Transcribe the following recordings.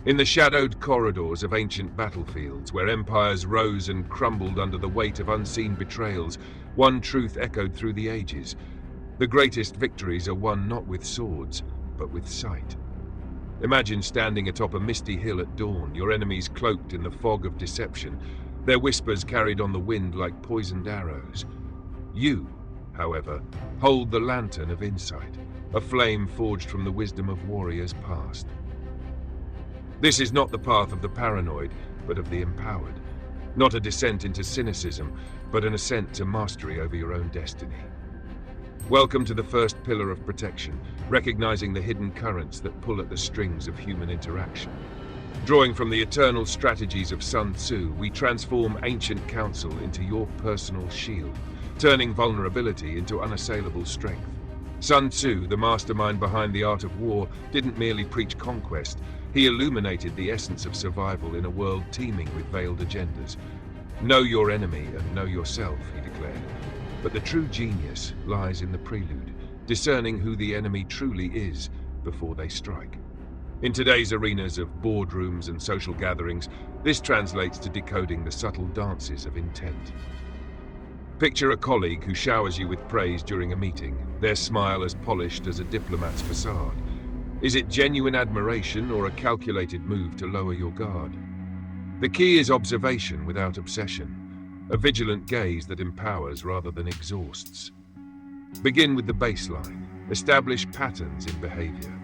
In the shadowed corridors of ancient battlefields, where empires rose and crumbled under the weight of unseen betrayals, one truth echoed through the ages. The greatest victories are won not with swords, but with sight. Imagine standing atop a misty hill at dawn, your enemies cloaked in the fog of deception, their whispers carried on the wind like poisoned arrows. You, however, hold the lantern of insight, a flame forged from the wisdom of warriors past. This is not the path of the paranoid, but of the empowered. Not a descent into cynicism, but an ascent to mastery over your own destiny. Welcome to the first pillar of protection, recognizing the hidden currents that pull at the strings of human interaction. Drawing from the eternal strategies of Sun Tzu, we transform ancient counsel into your personal shield, turning vulnerability into unassailable strength. Sun Tzu, the mastermind behind the art of war, didn't merely preach conquest. He illuminated the essence of survival in a world teeming with veiled agendas. Know your enemy and know yourself, he declared. But the true genius lies in the prelude, discerning who the enemy truly is before they strike. In today's arenas of boardrooms and social gatherings, this translates to decoding the subtle dances of intent. Picture a colleague who showers you with praise during a meeting, their smile as polished as a diplomat's facade. Is it genuine admiration or a calculated move to lower your guard? The key is observation without obsession, a vigilant gaze that empowers rather than exhausts. Begin with the baseline. Establish patterns in behavior.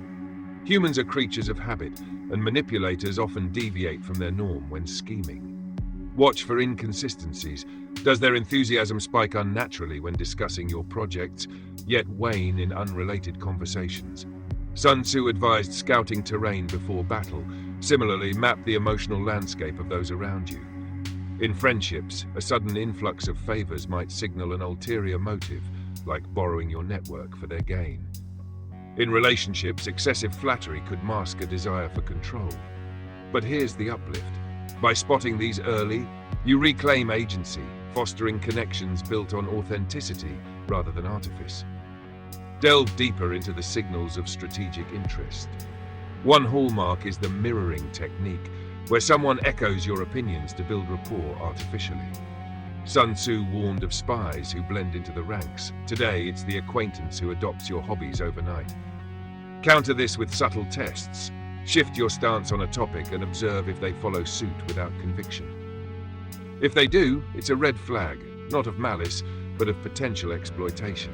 Humans are creatures of habit, and manipulators often deviate from their norm when scheming. Watch for inconsistencies. Does their enthusiasm spike unnaturally when discussing your projects, yet wane in unrelated conversations? Sun Tzu advised scouting terrain before battle. Similarly, map the emotional landscape of those around you. In friendships, a sudden influx of favors might signal an ulterior motive, like borrowing your network for their gain. In relationships, excessive flattery could mask a desire for control. But here's the uplift. By spotting these early, you reclaim agency, fostering connections built on authenticity rather than artifice. Delve deeper into the signals of strategic interest. One hallmark is the mirroring technique, where someone echoes your opinions to build rapport artificially. Sun Tzu warned of spies who blend into the ranks. Today, it's the acquaintance who adopts your hobbies overnight. Counter this with subtle tests. Shift your stance on a topic and observe if they follow suit without conviction. If they do, it's a red flag, not of malice, but of potential exploitation.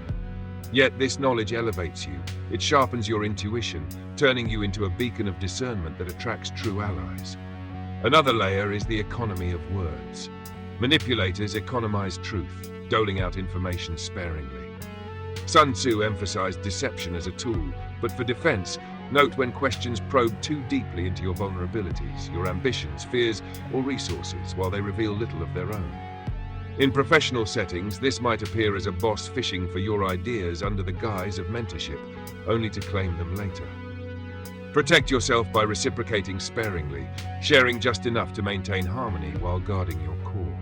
Yet this knowledge elevates you. It sharpens your intuition, turning you into a beacon of discernment that attracts true allies. Another layer is the economy of words. Manipulators economize truth, doling out information sparingly. Sun Tzu emphasized deception as a tool, but for defense, note when questions probe too deeply into your vulnerabilities, your ambitions, fears, or resources, while they reveal little of their own. In professional settings, this might appear as a boss fishing for your ideas under the guise of mentorship, only to claim them later. Protect yourself by reciprocating sparingly, sharing just enough to maintain harmony while guarding your core.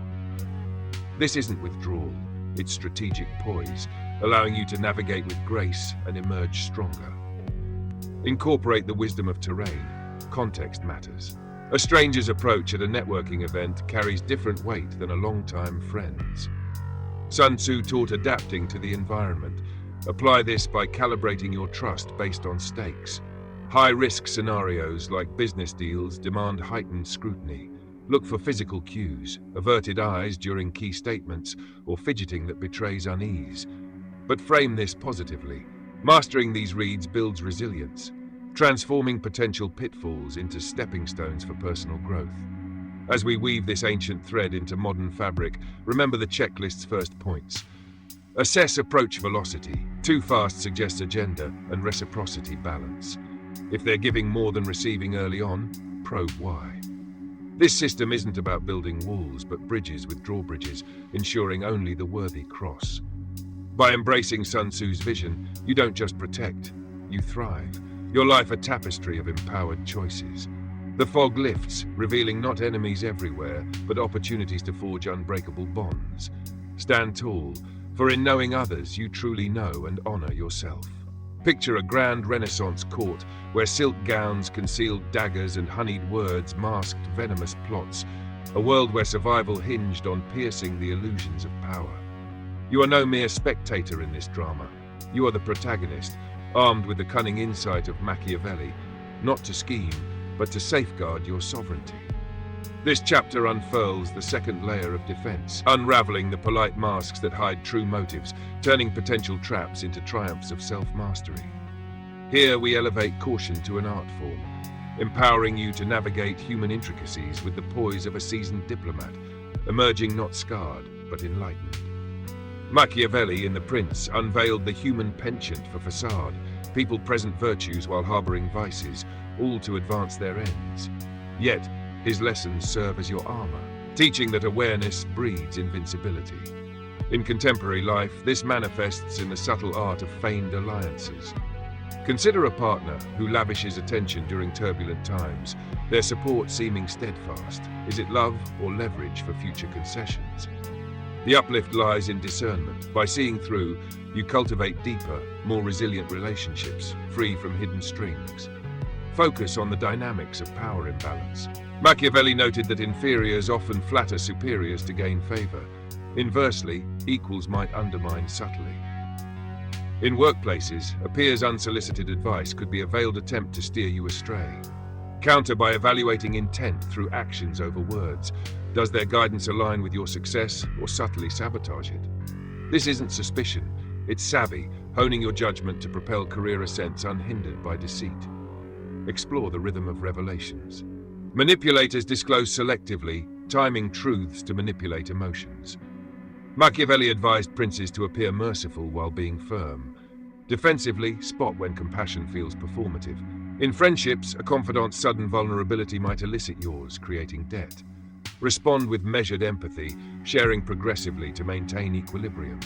This isn't withdrawal, it's strategic poise, allowing you to navigate with grace and emerge stronger. Incorporate the wisdom of terrain. Context matters. A stranger's approach at a networking event carries different weight than a long-time friend's. Sun Tzu taught adapting to the environment. Apply this by calibrating your trust based on stakes. High-risk scenarios like business deals demand heightened scrutiny. Look for physical cues, averted eyes during key statements, or fidgeting that betrays unease. But frame this positively. Mastering these reads builds resilience, transforming potential pitfalls into stepping stones for personal growth. As we weave this ancient thread into modern fabric, remember the checklist's first points. Assess approach velocity. Too fast suggests agenda, and reciprocity balance. If they're giving more than receiving early on, probe why. This system isn't about building walls, but bridges with drawbridges, ensuring only the worthy cross. By embracing Sun Tzu's vision, you don't just protect, you thrive. Your life a tapestry of empowered choices. The fog lifts, revealing not enemies everywhere, but opportunities to forge unbreakable bonds. Stand tall, for in knowing others, you truly know and honor yourself. Picture a grand Renaissance court where silk gowns concealed daggers and honeyed words masked venomous plots, a world where survival hinged on piercing the illusions of power. You are no mere spectator in this drama. You are the protagonist, armed with the cunning insight of Machiavelli, not to scheme, but to safeguard your sovereignty. This chapter unfurls the second layer of defense, unraveling the polite masks that hide true motives, turning potential traps into triumphs of self-mastery. Here we elevate caution to an art form, empowering you to navigate human intricacies with the poise of a seasoned diplomat, emerging not scarred, but enlightened. Machiavelli in The Prince unveiled the human penchant for facade, people present virtues while harboring vices, all to advance their ends. Yet, his lessons serve as your armor, teaching that awareness breeds invincibility. In contemporary life, this manifests in the subtle art of feigned alliances. Consider a partner who lavishes attention during turbulent times, their support seeming steadfast. Is it love or leverage for future concessions? The uplift lies in discernment. By seeing through, you cultivate deeper, more resilient relationships, free from hidden strings. Focus on the dynamics of power imbalance. Machiavelli noted that inferiors often flatter superiors to gain favor. Inversely, equals might undermine subtly. In workplaces, a peer's unsolicited advice could be a veiled attempt to steer you astray. Counter by evaluating intent through actions over words. Does their guidance align with your success or subtly sabotage it? This isn't suspicion, it's savvy, honing your judgment to propel career ascents unhindered by deceit. Explore the rhythm of revelations. Manipulators disclose selectively, timing truths to manipulate emotions. Machiavelli advised princes to appear merciful while being firm. Defensively, spot when compassion feels performative. In friendships, a confidant's sudden vulnerability might elicit yours, creating debt. Respond with measured empathy, sharing progressively to maintain equilibrium.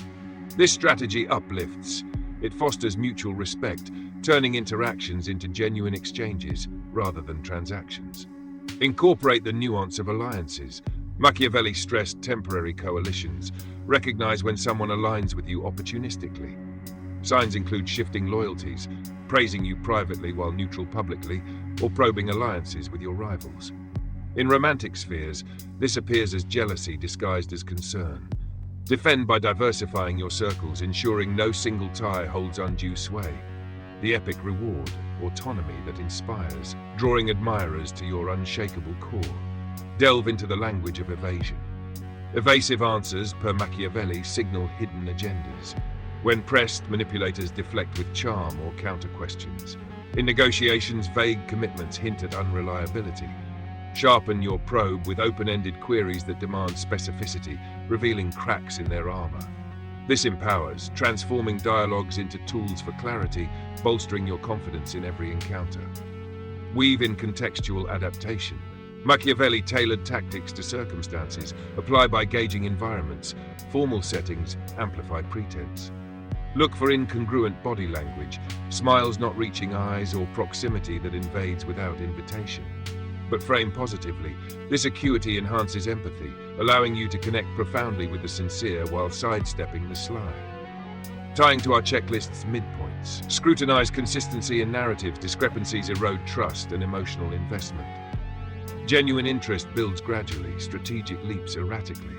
This strategy uplifts. It fosters mutual respect, turning interactions into genuine exchanges rather than transactions. Incorporate the nuance of alliances. Machiavelli stressed temporary coalitions. Recognize when someone aligns with you opportunistically. Signs include shifting loyalties, praising you privately while neutral publicly, or probing alliances with your rivals. In romantic spheres, this appears as jealousy disguised as concern. Defend by diversifying your circles, ensuring no single tie holds undue sway. The epic reward, autonomy that inspires, drawing admirers to your unshakable core. Delve into the language of evasion. Evasive answers, per Machiavelli, signal hidden agendas. When pressed, manipulators deflect with charm or counter-questions. In negotiations, vague commitments hint at unreliability. Sharpen your probe with open-ended queries that demand specificity, revealing cracks in their armor. This empowers, transforming dialogues into tools for clarity, bolstering your confidence in every encounter. Weave in contextual adaptation. Machiavelli tailored tactics to circumstances, apply by gauging environments. Formal settings amplify pretense. Look for incongruent body language, smiles not reaching eyes or proximity that invades without invitation. But frame positively. This acuity enhances empathy, allowing you to connect profoundly with the sincere while sidestepping the sly. Tying to our checklist's midpoints. Scrutinize consistency in narratives. Discrepancies erode trust and emotional investment. Genuine interest builds gradually, strategic leaps erratically.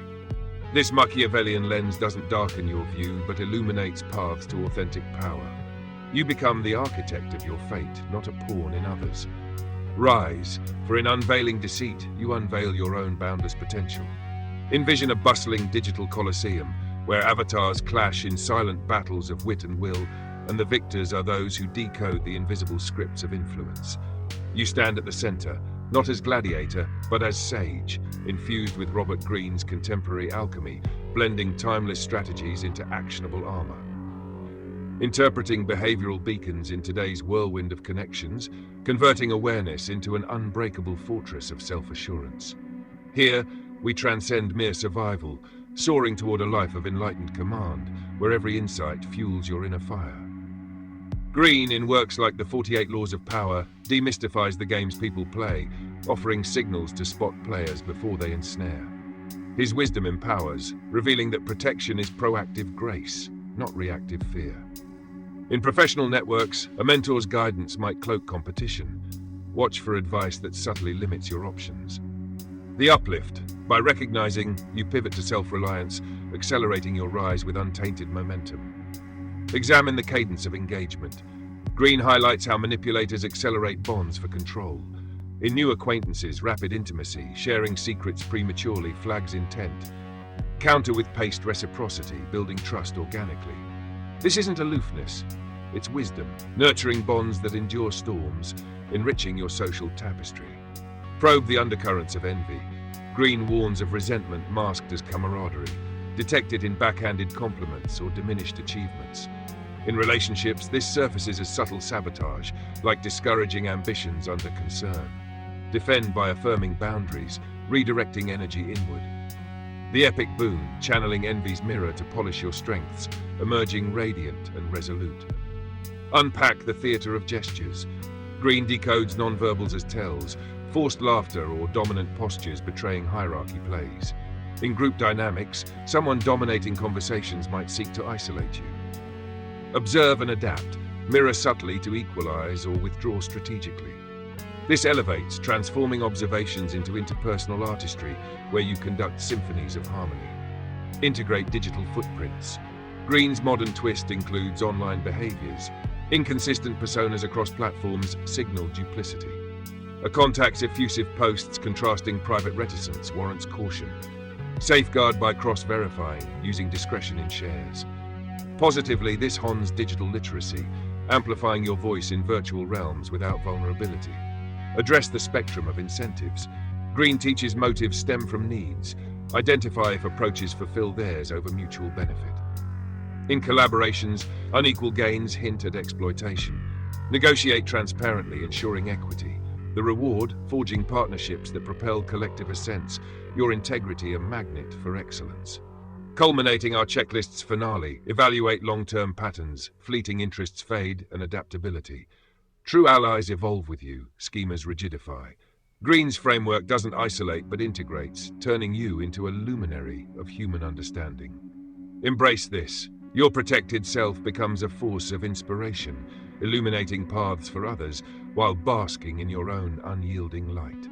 This Machiavellian lens doesn't darken your view, but illuminates paths to authentic power. You become the architect of your fate, not a pawn in others. Rise, for in unveiling deceit, you unveil your own boundless potential. Envision a bustling digital coliseum, where avatars clash in silent battles of wit and will, and the victors are those who decode the invisible scripts of influence. You stand at the center, not as gladiator, but as sage, infused with Robert Greene's contemporary alchemy, blending timeless strategies into actionable armor. Interpreting behavioral beacons in today's whirlwind of connections, converting awareness into an unbreakable fortress of self-assurance. Here, we transcend mere survival, soaring toward a life of enlightened command, where every insight fuels your inner fire. Greene, in works like The 48 Laws of Power, demystifies the games people play, offering signals to spot players before they ensnare. His wisdom empowers, revealing that protection is proactive grace, not reactive fear. In professional networks, a mentor's guidance might cloak competition. Watch for advice that subtly limits your options. The uplift. By recognizing, you pivot to self-reliance, accelerating your rise with untainted momentum. Examine the cadence of engagement. Greene highlights how manipulators accelerate bonds for control. In new acquaintances, rapid intimacy, sharing secrets prematurely flags intent. Counter with paced reciprocity, building trust organically. This isn't aloofness, it's wisdom, nurturing bonds that endure storms, enriching your social tapestry. Probe the undercurrents of envy. Greene warns of resentment masked as camaraderie. Detect it in backhanded compliments or diminished achievements. In relationships, this surfaces as subtle sabotage, like discouraging ambitions under concern. Defend by affirming boundaries, redirecting energy inward. The epic boon, channeling envy's mirror to polish your strengths, emerging radiant and resolute. Unpack the theatre of gestures. Greene decodes nonverbals as tells, forced laughter or dominant postures betraying hierarchy plays. In group dynamics, someone dominating conversations might seek to isolate you. Observe and adapt, mirror subtly to equalize or withdraw strategically. This elevates, transforming observations into interpersonal artistry where you conduct symphonies of harmony. Integrate digital footprints. Greene's modern twist includes online behaviors. Inconsistent personas across platforms signal duplicity. A contact's effusive posts contrasting private reticence warrants caution. Safeguard by cross-verifying, using discretion in shares. Positively, this hons digital literacy, amplifying your voice in virtual realms without vulnerability. Address the spectrum of incentives. Greene teaches motives stem from needs. Identify if approaches fulfill theirs over mutual benefit. In collaborations, unequal gains hint at exploitation. Negotiate transparently, ensuring equity. The reward, forging partnerships that propel collective ascents, your integrity a magnet for excellence. Culminating our checklist's finale, evaluate long-term patterns, fleeting interests fade, and adaptability. True allies evolve with you, schemers rigidify. Greene's framework doesn't isolate but integrates, turning you into a luminary of human understanding. Embrace this. Your protected self becomes a force of inspiration, illuminating paths for others while basking in your own unyielding light.